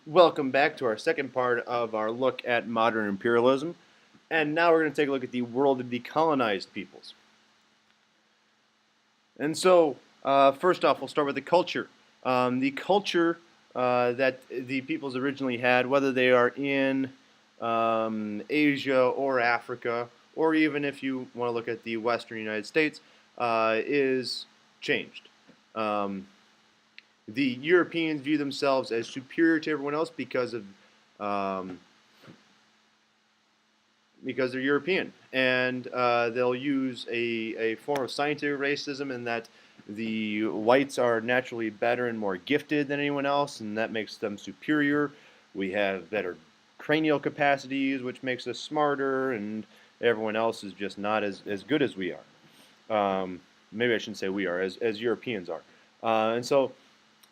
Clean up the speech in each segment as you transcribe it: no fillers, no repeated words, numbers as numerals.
Welcome back to our second part of our look at modern imperialism. And now we're going to take a look at the world of the colonized peoples. And so, first off, we'll start with the culture. The culture that the peoples originally had, whether they are in Asia or Africa, or even if you want to look at the Western United States, is changed. Um, the Europeans view themselves as superior to everyone else um, because they're European, and they'll use a form of scientific racism in that the whites are naturally better and more gifted than anyone else, and that makes them superior. We have better cranial capacities, which makes us smarter, and everyone else is just not as good as we are. Maybe I shouldn't say we are, as Europeans are. And so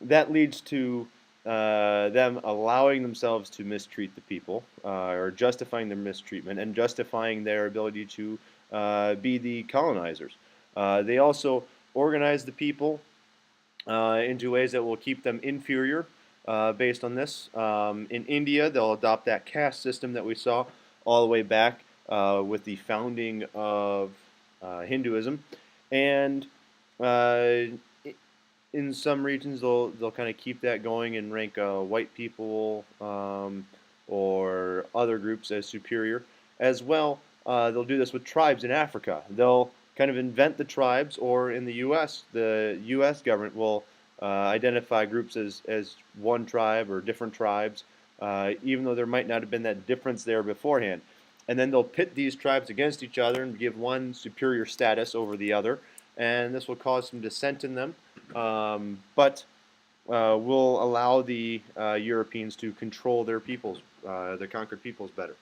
that leads to them allowing themselves to mistreat the people, or justifying their mistreatment and justifying their ability to be the colonizers. They also organize the people into ways that will keep them inferior based on this. In India, they'll adopt that caste system that we saw all the way back with the founding of Hinduism. And uh, in some regions they'll kind of keep that going and rank white people or other groups as superior as well. They'll do this with tribes in Africa. They'll kind of invent the tribes, or in the U.S. government will identify groups as one tribe or different tribes, even though there might not have been that difference there beforehand. And then they'll pit these tribes against each other and give one superior status over the other, and this will cause some dissent in them, but will allow the Europeans to control their peoples, their conquered peoples better.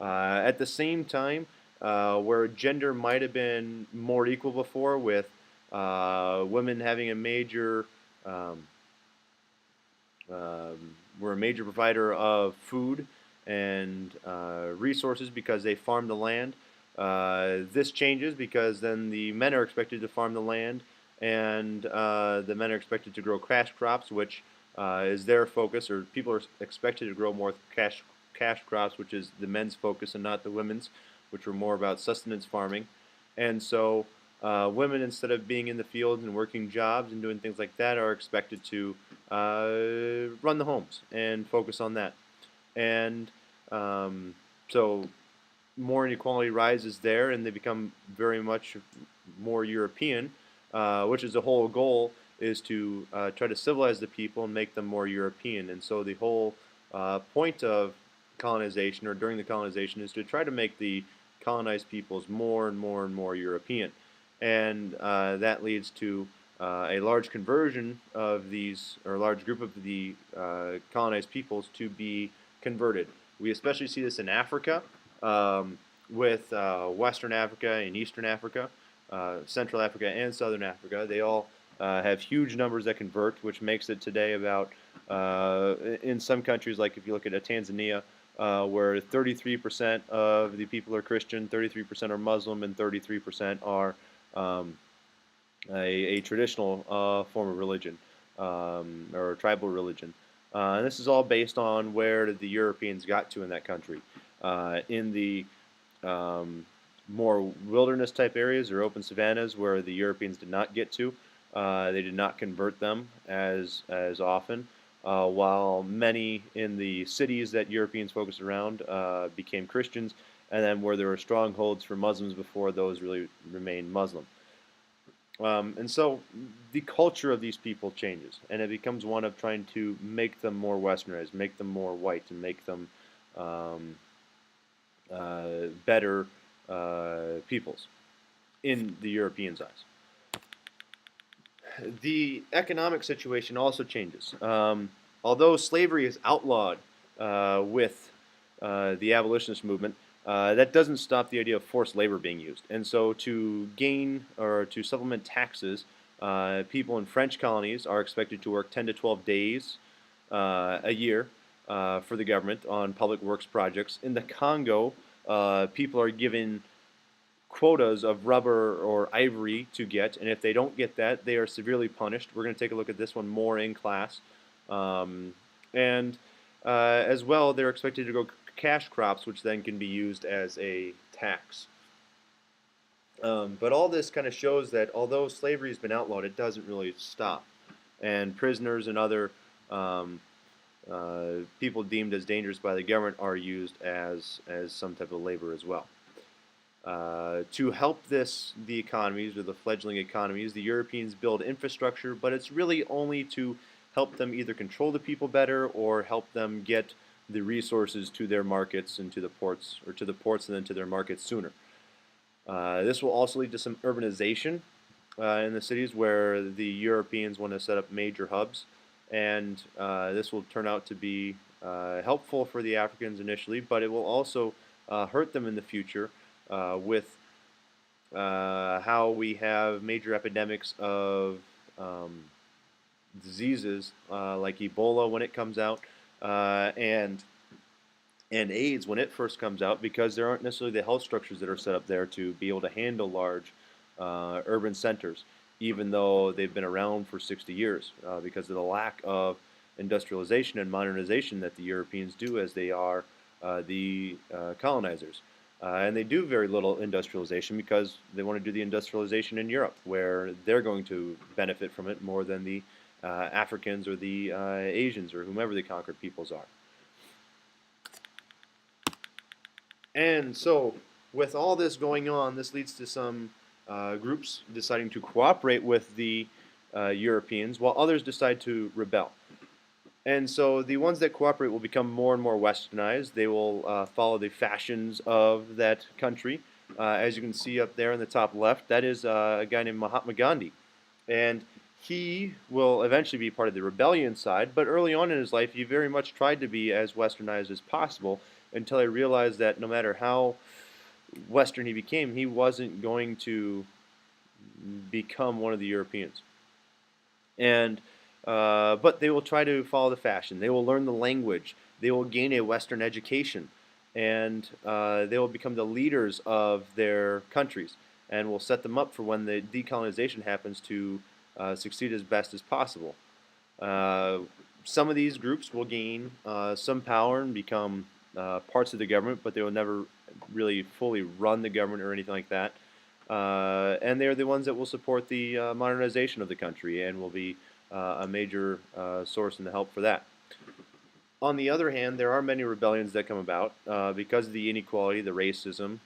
At the same time, where gender might have been more equal before, with women having a major, um, were a major provider of food and resources because they farmed the land. This changes because then the men are expected to farm the land, and the men are expected to grow cash crops, which is their focus, or people are expected to grow more cash crops, which is the men's focus and not the women's, which were more about sustenance farming. And so women, instead of being in the fields and working jobs and doing things like that, are expected to run the homes and focus on that. And so more inequality rises there, and they become very much more European, which is the whole goal, is to try to civilize the people and make them more European. And so the whole point of colonization, or during the colonization, is to try to make the colonized peoples more and more and more European. And that leads to a large conversion of these, or a large group of the colonized peoples to be converted. We especially see this in Africa, with Western Africa and Eastern Africa, Central Africa and Southern Africa. They all have huge numbers that convert, which makes it today about, in some countries, like if you look at Tanzania, where 33% of the people are Christian, 33% are Muslim, and 33% are um, a traditional form of religion, or tribal religion. And this is all based on where the Europeans got to in that country. In the um, more wilderness type areas or open savannas where the Europeans did not get to, they did not convert them as often. While many in the cities that Europeans focused around became Christians, and then where there were strongholds for Muslims before, those really remained Muslim. And so the culture of these people changes, and it becomes one of trying to make them more westernized, make them more white, and make them um, better peoples in the Europeans' eyes. The economic situation also changes. Although slavery is outlawed with the abolitionist movement, that doesn't stop the idea of forced labor being used. And so, to gain or to supplement taxes, people in French colonies are expected to work 10 to 12 days a year for the government on public works projects. In the Congo, people are given quotas of rubber or ivory to get, and if they don't get that, they are severely punished. We're going to take a look at this one more in class. And As well, they're expected to grow cash crops, which then can be used as a tax. But all this kind of shows that although slavery has been outlawed, it doesn't really stop. And prisoners and other um, people deemed as dangerous by the government are used as some type of labor as well. To help the economies or the fledgling economies, the Europeans build infrastructure, but it's really only to help them either control the people better or help them get the resources to their markets and to the ports, or to the ports and then to their markets sooner. This will also lead to some urbanization in the cities where the Europeans want to set up major hubs, and this will turn out to be helpful for the Africans initially, but it will also hurt them in the future with how we have major epidemics of um, diseases like Ebola when it comes out, and AIDS when it first comes out, because there aren't necessarily the health structures that are set up there to be able to handle large urban centers, even though they've been around for 60 years because of the lack of industrialization and modernization that the Europeans do, as they are the colonizers. And they do very little industrialization because they want to do the industrialization in Europe, where they're going to benefit from it more than the Africans or the Asians or whomever the conquered peoples are. And so, with all this going on, this leads to some groups deciding to cooperate with the Europeans, while others decide to rebel. And so, the ones that cooperate will become more and more westernized. They will follow the fashions of that country. As you can see up there in the top left, that is a guy named Mahatma Gandhi. And he will eventually be part of the rebellion side, but early on in his life, he very much tried to be as westernized as possible until I realized that no matter how Western he became, he wasn't going to become one of the Europeans. And but they will try to follow the fashion. They will learn the language. They will gain a Western education, and they will become the leaders of their countries, and will set them up for when the decolonization happens to succeed as best as possible. Uh, some of these groups will gain some power and become parts of the government, but they will never really fully run the government or anything like that. And they're the ones that will support the modernization of the country and will be a major source in the help for that. On the other hand, there are many rebellions that come about because of the inequality, the racism,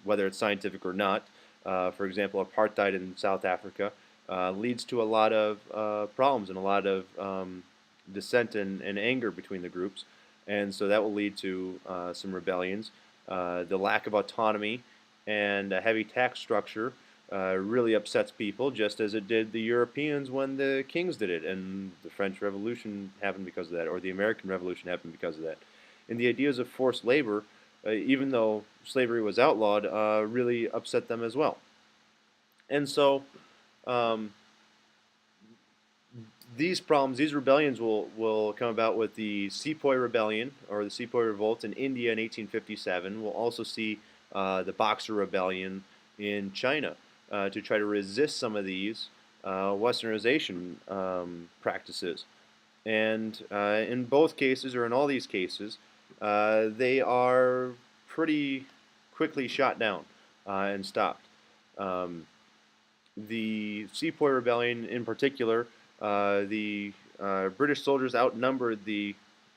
whether it's scientific or not. For example, apartheid in South Africa leads to a lot of problems and a lot of dissent and anger between the groups. And so that will lead to some rebellions. The lack of autonomy and a heavy tax structure really upsets people, just as it did the Europeans when the kings did it, and the French Revolution happened because of that, or the American Revolution happened because of that. And the ideas of forced labor, even though slavery was outlawed, really upset them as well. And so um, these problems, these rebellions will come about with the Sepoy Rebellion, or the Sepoy Revolt in India in 1857. We'll also see the Boxer Rebellion in China to try to resist some of these westernization practices. And in both cases, or in all these cases, they are pretty quickly shot down and stopped. Um, the Sepoy Rebellion, in particular, the British soldiers outnumbered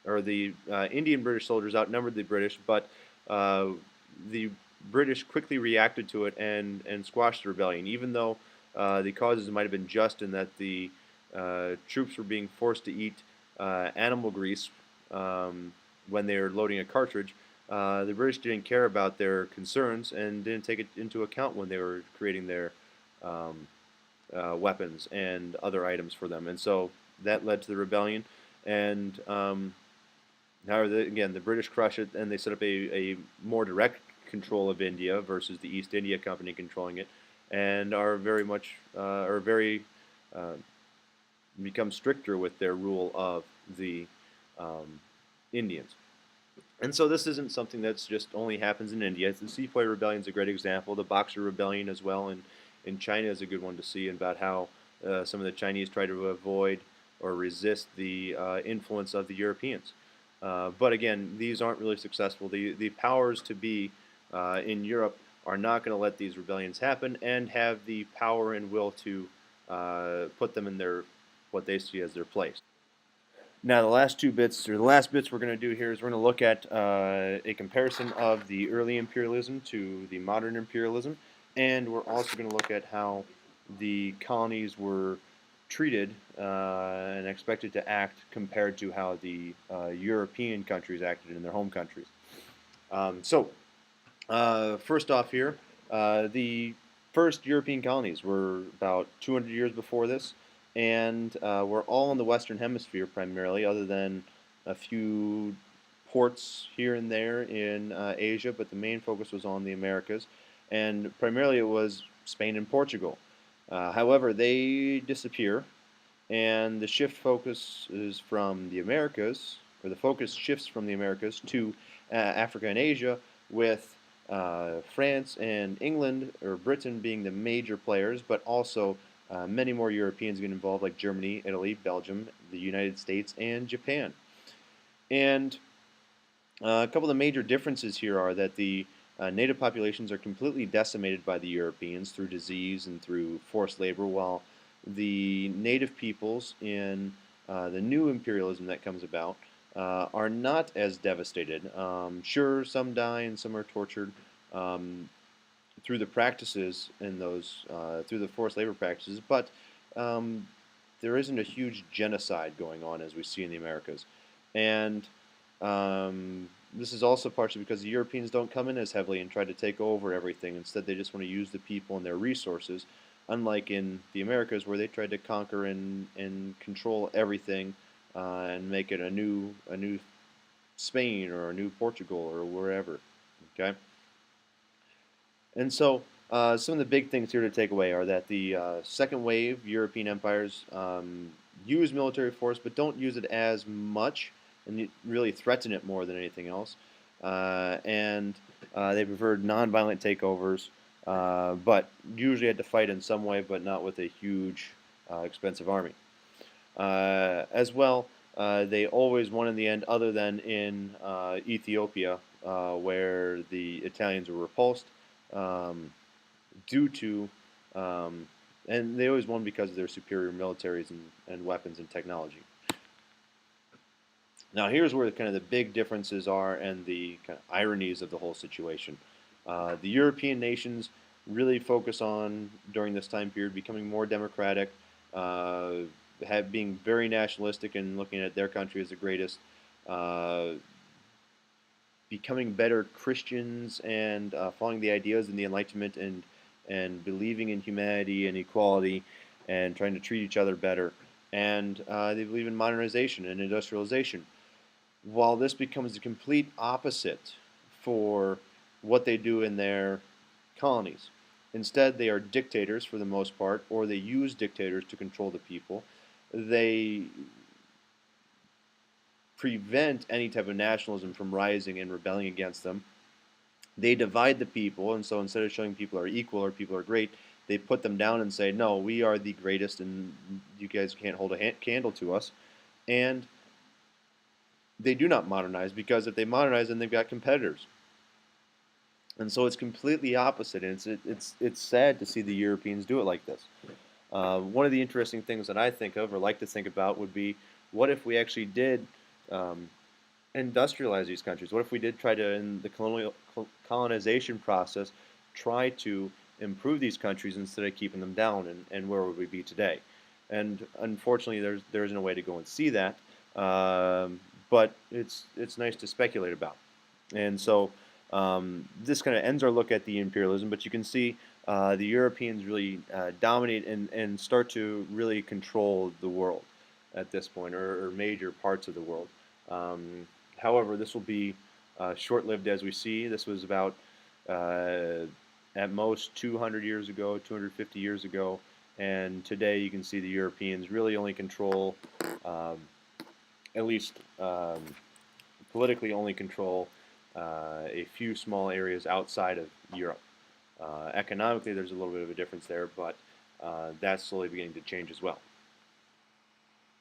or the Indian British soldiers outnumbered the British, but the British quickly reacted to it and squashed the rebellion, even though the causes might have been just in that the troops were being forced to eat animal grease when they were loading a cartridge. The British didn't care about their concerns and didn't take it into account when they were creating their um, weapons and other items for them. And so that led to the rebellion. And however, again, the British crush it, and they set up a more direct control of India versus the East India Company controlling it, and are very much, are very, uh, become stricter with their rule of the um, Indians. And so this isn't something that's just only happens in India. The Sepoy Rebellion is a great example. The Boxer Rebellion as well in China is a good one to see, about how some of the Chinese try to avoid or resist the influence of the Europeans. But again, these aren't really successful. The powers to be in Europe are not going to let these rebellions happen and have the power and will to put them in their what they see as their place. Now, the last two bits, or the last bits we're going to do here is we're going to look at a comparison of the early imperialism to the modern imperialism, and we're also going to look at how the colonies were treated and expected to act compared to how the European countries acted in their home countries. First off here, the first European colonies were about 200 years before this, and were all in the Western Hemisphere primarily, other than a few ports here and there in Asia, but the main focus was on the Americas, and primarily it was Spain and Portugal. However, they disappear, and the shift focus is from the Americas, or the focus shifts from the Americas to Africa and Asia, with France and England, or Britain, being the major players, but also many more Europeans get involved, like Germany, Italy, Belgium, the United States, and Japan. And a couple of the major differences here are that the native populations are completely decimated by the Europeans through disease and through forced labor, while the native peoples in the new imperialism that comes about are not as devastated. Sure, some die and some are tortured through the practices in those, through the forced labor practices, but there isn't a huge genocide going on as we see in the Americas. And this is also partially because the Europeans don't come in as heavily and try to take over everything. Instead, they just want to use the people and their resources, unlike in the Americas, where they tried to conquer and control everything and make it a new Spain or a new Portugal or wherever. Okay, and so some of the big things here to take away are that the second wave European empires use military force, but don't use it as much, and really threaten it more than anything else. And they preferred nonviolent takeovers, but usually had to fight in some way, but not with a huge, expensive army. As well, they always won in the end, other than in Ethiopia, where the Italians were repulsed due to, and they always won because of their superior militaries and weapons and technology. Now, here's where kind of the big differences are and the kind of ironies of the whole situation. The European nations really focus on, during this time period, becoming more democratic, being very nationalistic and looking at their country as the greatest, becoming better Christians and following the ideas in the Enlightenment and believing in humanity and equality and trying to treat each other better. And they believe in modernization and industrialization. While this becomes the complete opposite for what they do in their colonies. Instead, they are dictators for the most part, or they use dictators to control the people. They prevent any type of nationalism from rising and rebelling against them. They divide the people, and so instead of showing people are equal or people are great, they put them down and say, no, we are the greatest and you guys can't hold a candle to us. And they do not modernize, because if they modernize, then they've got competitors. And so it's completely opposite, and it's sad to see the Europeans do it like this. One of the interesting things that I think of or like to think about would be, what if we actually did industrialize these countries? What if we did try to, in the colonization process, try to improve these countries instead of keeping them down, and where would we be today? And unfortunately, there isn't a way to go and see that, but it's nice to speculate about. And so this kind of ends our look at the imperialism, but you can see the Europeans really dominate and start to really control the world at this point, or major parts of the world. However, this will be short-lived, as we see. This was about at most 200 years ago, 250 years ago, and today you can see the Europeans really only control, at least politically, only control a few small areas outside of Europe. Economically, there's a little bit of a difference there, but that's slowly beginning to change as well.